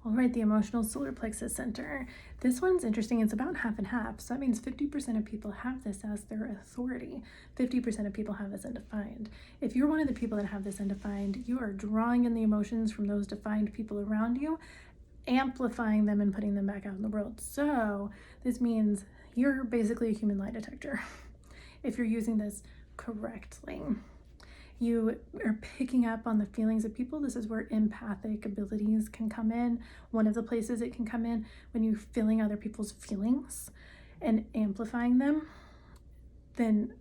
All right, the emotional solar plexus center. This one's interesting. It's about half and half. So that means 50% of people have this as their authority. 50% of people have this undefined. If you're one of the people that have this undefined, you are drawing in the emotions from those defined people around you, amplifying them and putting them back out in the world. So this means you're basically a human lie detector if you're using this correctly. You are picking up on the feelings of people. This is where empathic abilities can come in. One of the places it can come in when you're feeling other people's feelings and amplifying them, then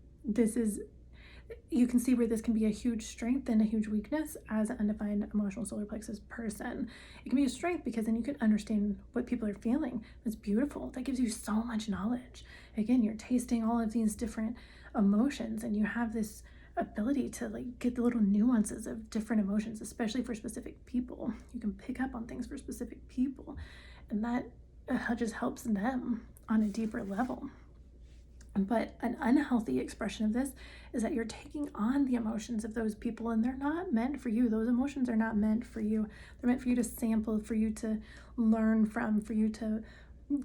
you can see where this can be a huge strength and a huge weakness as an undefined emotional solar plexus person. It can be a strength because then you can understand what people are feeling. It's beautiful. That gives you so much knowledge. Again, you're tasting all of these different emotions and you have this ability to get the little nuances of different emotions, especially for specific people. You can pick up on things for specific people, and that just helps them on a deeper level. But an unhealthy expression of this is that you're taking on the emotions of those people and they're not meant for you. Those emotions are not meant for you. They're meant for you to sample, for you to learn from, for you to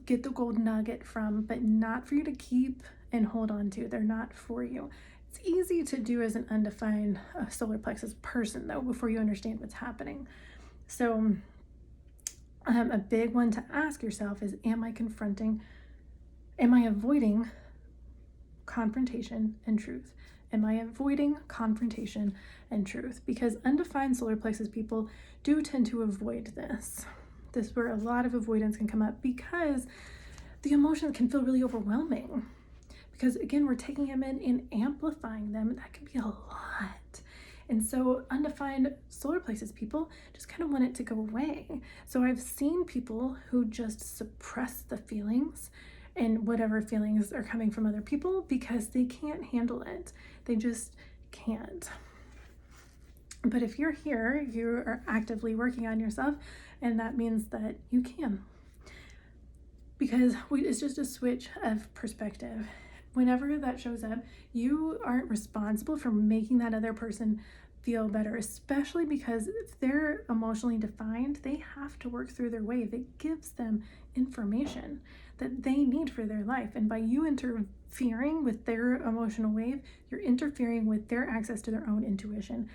get the gold nugget from, but not for you to keep and hold on to. They're not for you. It's easy to do as an undefined solar plexus person, though, before you understand what's happening. So a big one to ask yourself is, am I avoiding confrontation and truth? Am I avoiding confrontation and truth? Because undefined solar plexus people do tend to avoid this. This is where a lot of avoidance can come up because the emotions can feel really overwhelming. Because again, we're taking them in and amplifying them. That can be a lot. And so undefined solar plexus people just kind of want it to go away. So I've seen people who just suppress the feelings and whatever feelings are coming from other people because they can't handle it. They just can't. But if you're here, you are actively working on yourself, and that means that you can. Because it's just a switch of perspective. Whenever that shows up, you aren't responsible for making that other person feel better, especially because if they're emotionally defined, they have to work through their wave. It gives them information that they need for their life. And by you interfering with their emotional wave, you're interfering with their access to their own intuition.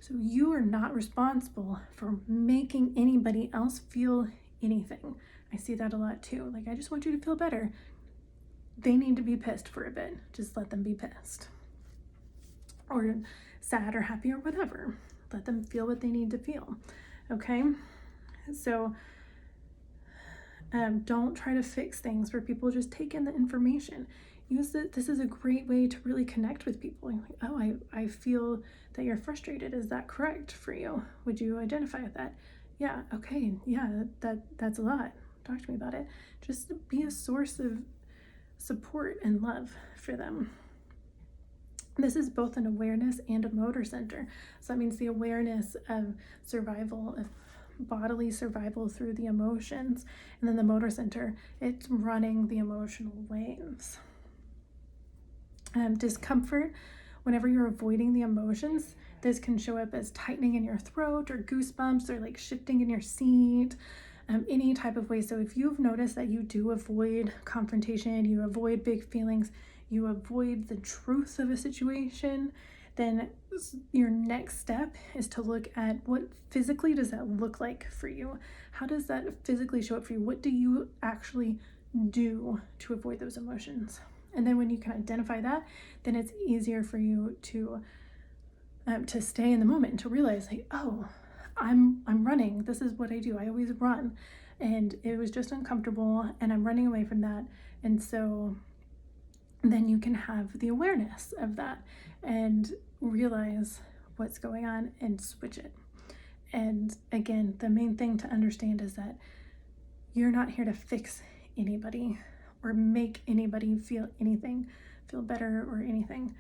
So you are not responsible for making anybody else feel anything. I see that a lot too. I just want you to feel better. They need to be pissed for a bit. Just let them be pissed. Or sad or happy or whatever. Let them feel what they need to feel. Okay? So don't try to fix things where people just take in the information. Use it. This is a great way to really connect with people. I feel that you're frustrated. Is that correct for you? Would you identify with that? Yeah, okay. Yeah, that's a lot. Talk to me about it. Just be a source of support and love for them. This is both an awareness and a motor center. So that means the awareness of survival, of bodily survival through the emotions, and then the motor center, it's running the emotional waves. Discomfort, whenever you're avoiding the emotions, this can show up as tightening in your throat or goosebumps or shifting in your seat. Any type of way. So if you've noticed that you do avoid confrontation, you avoid big feelings, you avoid the truth of a situation, then your next step is to look at what physically does that look like for you? How does that physically show up for you? What do you actually do to avoid those emotions? And then when you can identify that, then it's easier for you to stay in the moment and to realize oh, I'm running. This is what I do. I always run. And it was just uncomfortable and I'm running away from that. And so then you can have the awareness of that and realize what's going on and switch it. And again, the main thing to understand is that you're not here to fix anybody or make anybody feel better or anything.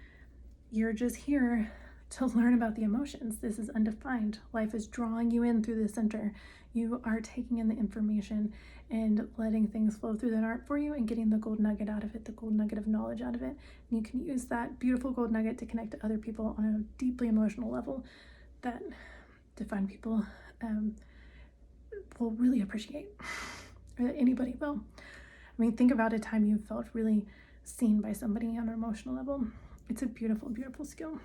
You're just here to learn about the emotions. This is undefined. Life is drawing you in through the center. You are taking in the information and letting things flow through that art for you and getting the gold nugget out of it, the gold nugget of knowledge out of it. And you can use that beautiful gold nugget to connect to other people on a deeply emotional level that defined people will really appreciate, or that anybody will. I mean, think about a time you felt really seen by somebody on an emotional level. It's a beautiful, beautiful skill.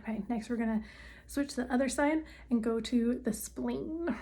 Okay, next we're gonna switch to the other side and go to the spleen.